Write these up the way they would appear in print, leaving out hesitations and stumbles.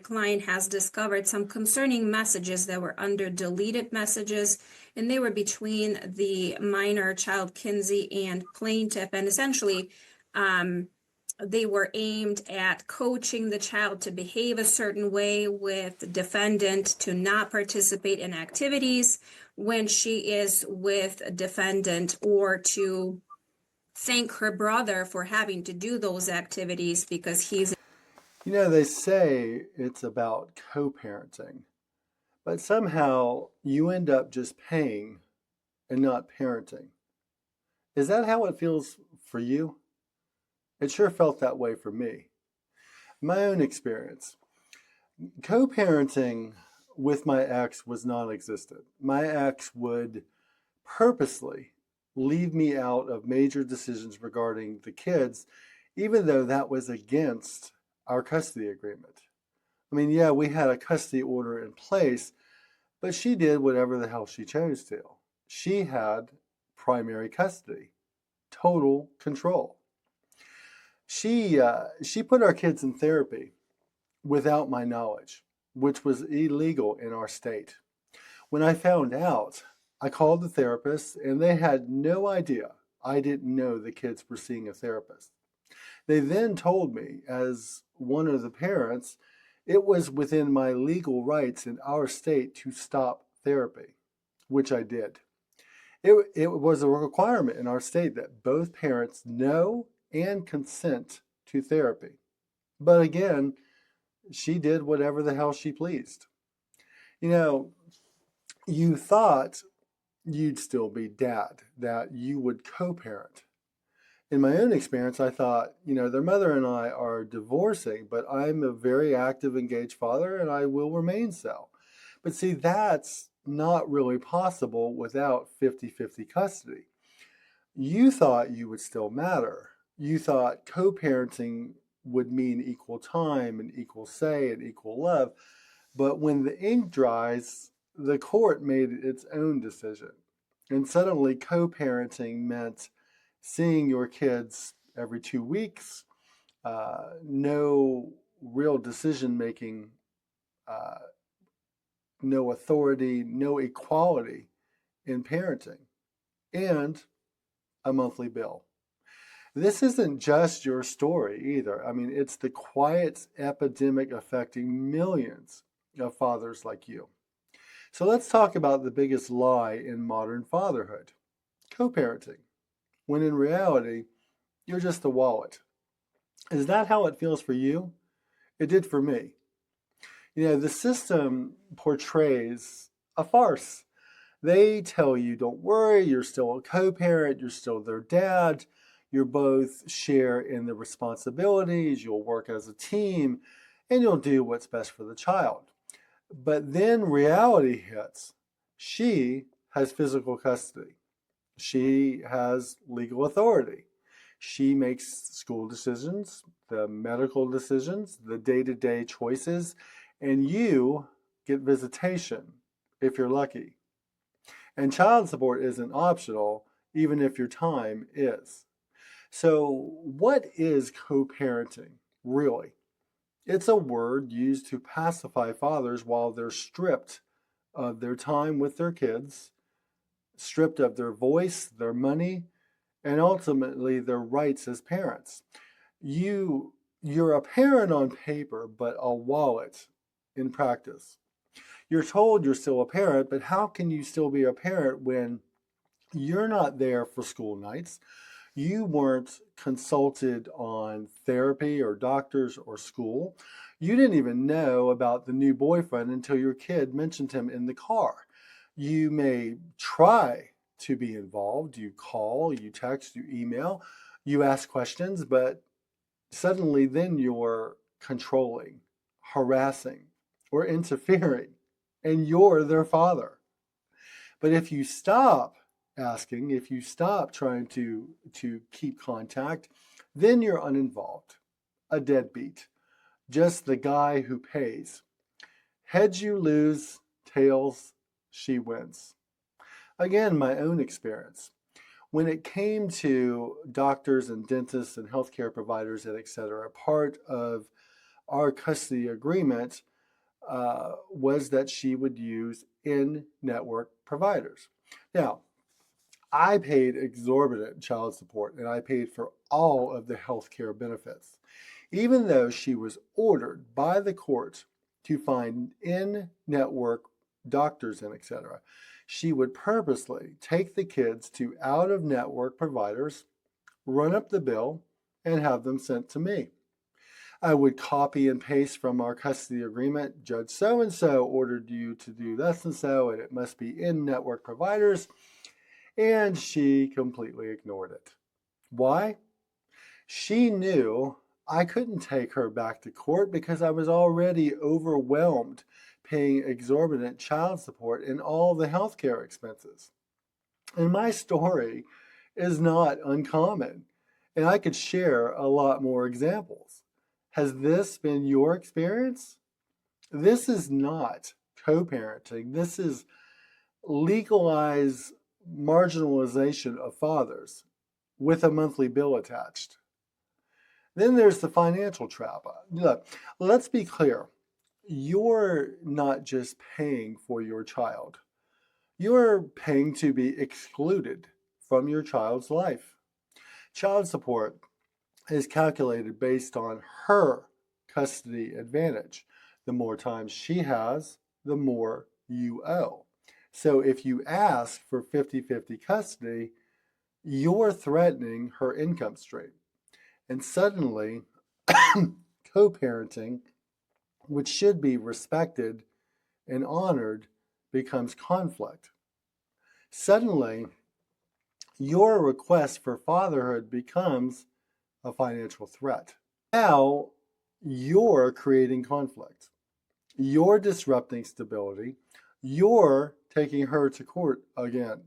client has discovered some concerning messages that were under deleted messages, and they were between the minor child Kinsey and plaintiff, and essentially they were aimed at coaching the child to behave a certain way, with the defendant to not participate in activities when she is with a defendant, or to thank her brother for having to do those activities because he's. You know, they say it's about co-parenting, but somehow you end up just paying and not parenting. Is that how it feels for you? It sure felt that way for me. My own experience. Co-parenting with my ex was non-existent. My ex would purposely leave me out of major decisions regarding the kids, even though that was against our custody agreement. I mean, yeah, we had a custody order in place, but she did whatever the hell she chose to. She had primary custody, total control. She put our kids in therapy without my knowledge, which was illegal in our state. When I found out, I called the therapist, and they had no idea I didn't know the kids were seeing a therapist. They then told me, as one of the parents, it was within my legal rights in our state to stop therapy, which I did. It was a requirement in our state that both parents know and consent to therapy. But again, she did whatever the hell she pleased. You know, you thought you'd still be dad, that you would co-parent. In my own experience, I thought, their mother and I are divorcing, but I'm a very active, engaged father, and I will remain so. But see, that's not really possible without 50-50 custody. You thought you would still matter. You thought co-parenting would mean equal time and equal say and equal love. But when the ink dries, the court made its own decision. And suddenly co-parenting meant seeing your kids every 2 weeks, no real decision making, no authority, no equality in parenting, and a monthly bill. This isn't just your story either. I mean, it's the quiet epidemic affecting millions of fathers like you. So let's talk about the biggest lie in modern fatherhood: co-parenting, when in reality, you're just the wallet. Is that how it feels for you? It did for me. The system portrays a farce. They tell you, don't worry, you're still a co-parent, you're still their dad, you both share in the responsibilities, you'll work as a team, and you'll do what's best for the child. But then reality hits. She has physical custody. She has legal authority. She makes school decisions, the medical decisions, the day-to-day choices, and you get visitation if you're lucky. And child support isn't optional, even if your time is. So, what is co-parenting, really? It's a word used to pacify fathers while they're stripped of their time with their kids, stripped of their voice, their money, and ultimately their rights as parents. You're a parent on paper, but a wallet in practice. You're told you're still a parent, but how can you still be a parent when you're not there for school nights? You weren't consulted on therapy or doctors or school. You didn't even know about the new boyfriend until your kid mentioned him in the car. You may try to be involved. You call, you text, you email, you ask questions, but suddenly then you're controlling, harassing, or interfering, and you're their father. But if you stop asking, if you stop trying to keep contact, then you're uninvolved, a deadbeat, just the guy who pays. Heads you lose, tails she wins. Again, my own experience. When it came to doctors and dentists and healthcare providers and et cetera, part of our custody agreement was that she would use in-network providers. Now, I paid exorbitant child support and I paid for all of the health care benefits, even though she was ordered by the court to find in-network doctors and etc. She would purposely take the kids to out-of-network providers, run up the bill, and have them sent to me. I would copy and paste from our custody agreement, Judge so-and-so ordered you to do this and so, and it must be in-network providers, and she completely ignored it. Why? She knew I couldn't take her back to court because I was already overwhelmed paying exorbitant child support and all the healthcare expenses. And my story is not uncommon, and I could share a lot more examples. Has this been your experience? This is not co-parenting. This is legalized marginalization of fathers with a monthly bill attached. Then there's the financial trap. Look, let's be clear. You're not just paying for your child. You're paying to be excluded from your child's life. Child support is calculated based on her custody advantage. The more time she has, the more you owe. So if you ask for 50-50 custody, you're threatening her income stream. And suddenly, co-parenting, which should be respected and honored, becomes conflict. Suddenly, your request for fatherhood becomes a financial threat. Now, you're creating conflict. You're disrupting stability. You're taking her to court again.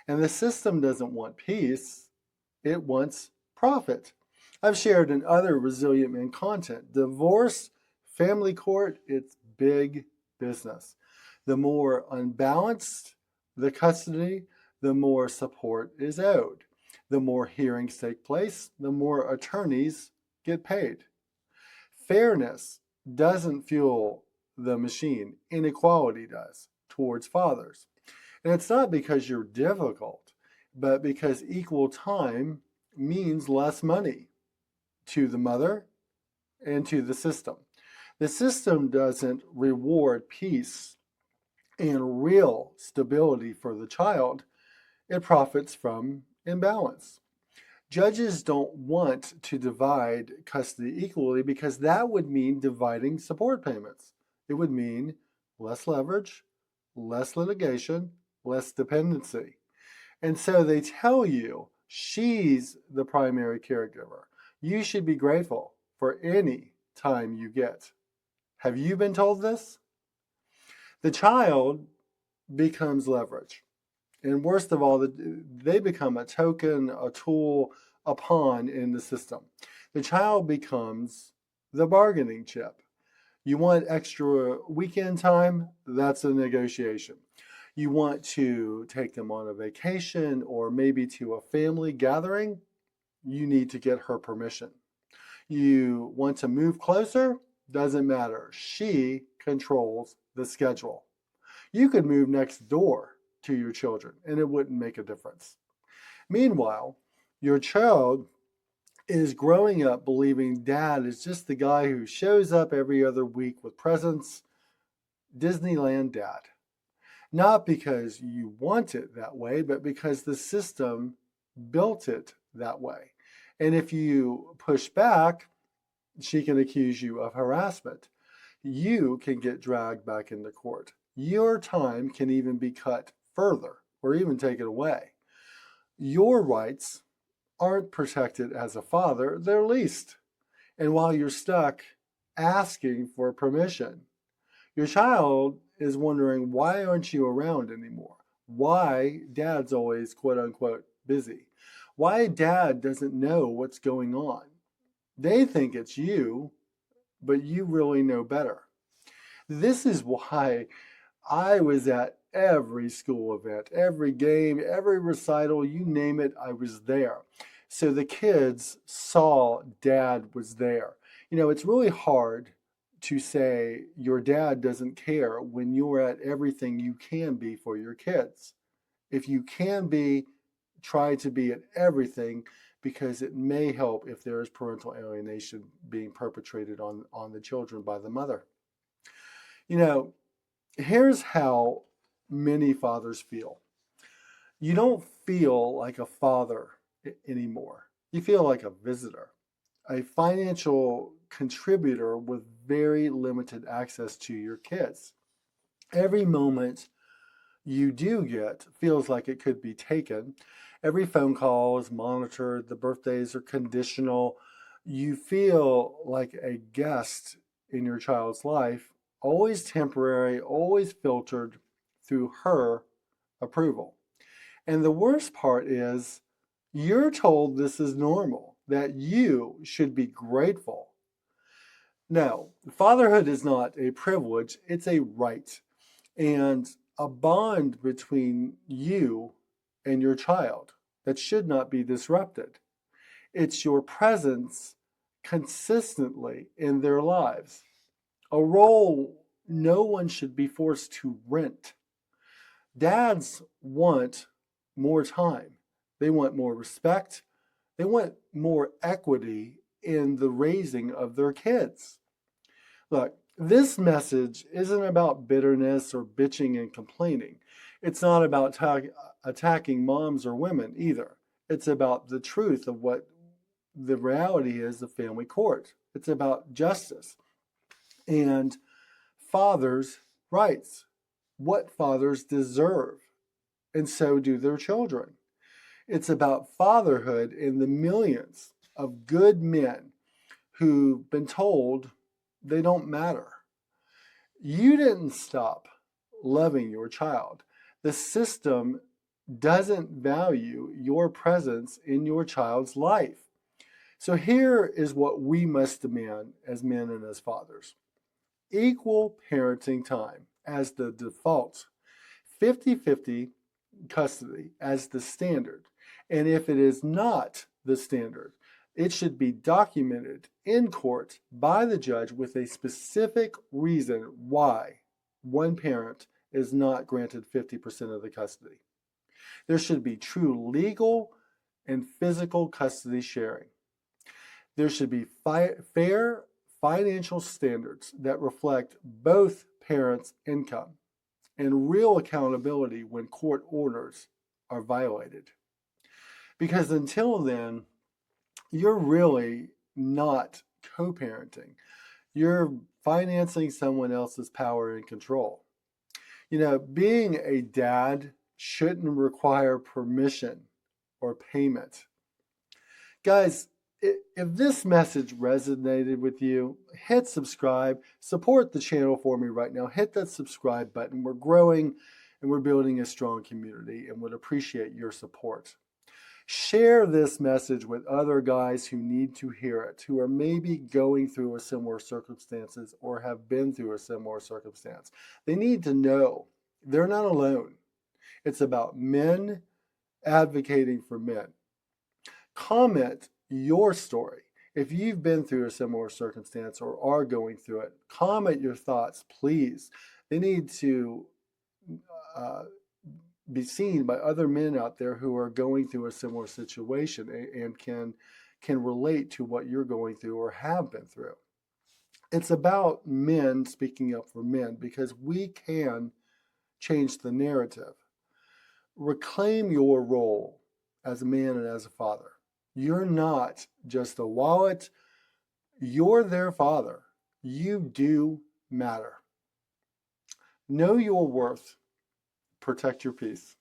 And the system doesn't want peace, it wants profit. I've shared in other Resilient Men content. Divorce, family court, it's big business. The more unbalanced the custody, the more support is owed. The more hearings take place, the more attorneys get paid. Fairness doesn't fuel the machine. Inequality does towards fathers. And it's not because you're difficult, but because equal time means less money to the mother and to the system. The system doesn't reward peace and real stability for the child. It profits from imbalance. Judges don't want to divide custody equally because that would mean dividing support payments. It would mean less leverage, less litigation, less dependency. And so they tell you she's the primary caregiver. You should be grateful for any time you get. Have you been told this? The child becomes leverage. And worst of all, they become a token, a tool, a pawn in the system. The child becomes the bargaining chip. You want extra weekend time? That's a negotiation. You want to take them on a vacation or maybe to a family gathering? You need to get her permission. You want to move closer? Doesn't matter. She controls the schedule. You could move next door to your children and it wouldn't make a difference. Meanwhile, your child is growing up believing dad is just the guy who shows up every other week with presents, Disneyland dad. Not because you want it that way, but because the system built it that way. And if you push back, she can accuse you of harassment. You can get dragged back into court. Your time can even be cut further or even taken away. Your rights aren't protected as a father, they're leased. And while you're stuck asking for permission, your child is wondering, why aren't you around anymore? Why dad's always quote unquote busy? Why dad doesn't know what's going on? They think it's you, but you really know better. This is why I was at every school event, every game, every recital, you name it, I was there. So the kids saw dad was there. You know, it's really hard to say your dad doesn't care when you're at everything you can be for your kids. If you can be, try to be at everything, because it may help if there is parental alienation being perpetrated on the children by the mother. You know, here's how many fathers feel. You don't feel like a father anymore. You feel like a visitor, a financial contributor with very limited access to your kids. Every moment you do get feels like it could be taken. Every phone call is monitored. The birthdays are conditional. You feel like a guest in your child's life, always temporary, always filtered through her approval. And the worst part is you're told this is normal, that you should be grateful. No, fatherhood is not a privilege, it's a right and a bond between you and your child that should not be disrupted. It's your presence consistently in their lives, a role no one should be forced to rent. Dads want more time. They want more respect. They want more equity in the raising of their kids. Look, this message isn't about bitterness or bitching and complaining. It's not about attacking moms or women either. It's about the truth of what the reality is of family court. It's about justice and fathers' rights, what fathers deserve, and so do their children. It's about fatherhood and the millions of good men who've been told they don't matter. You didn't stop loving your child. The system doesn't value your presence in your child's life. So here is what we must demand as men and as fathers. Equal parenting time as the default, 50-50 custody as the standard. And if it is not the standard, it should be documented in court by the judge with a specific reason why one parent is not granted 50% of the custody. There should be true legal and physical custody sharing. There should be fair financial standards that reflect both parents' income and real accountability when court orders are violated. Because until then, you're really not co-parenting. You're financing someone else's power and control. You know, being a dad shouldn't require permission or payment. Guys, if this message resonated with you, hit subscribe. Support the channel for me right now. Hit that subscribe button. We're growing and we're building a strong community and would appreciate your support. Share this message with other guys who need to hear it, who are maybe going through a similar circumstances or have been through a similar circumstance. They need to know they're not alone. It's about men advocating for men. Comment your story. If you've been through a similar circumstance or are going through it, comment your thoughts, please. They need to be seen by other men out there who are going through a similar situation and can relate to what you're going through or have been through. It's about men speaking up for men because we can change the narrative. Reclaim your role as a man and as a father. You're not just a wallet. You're their father. You do matter. Know your worth. Protect your peace.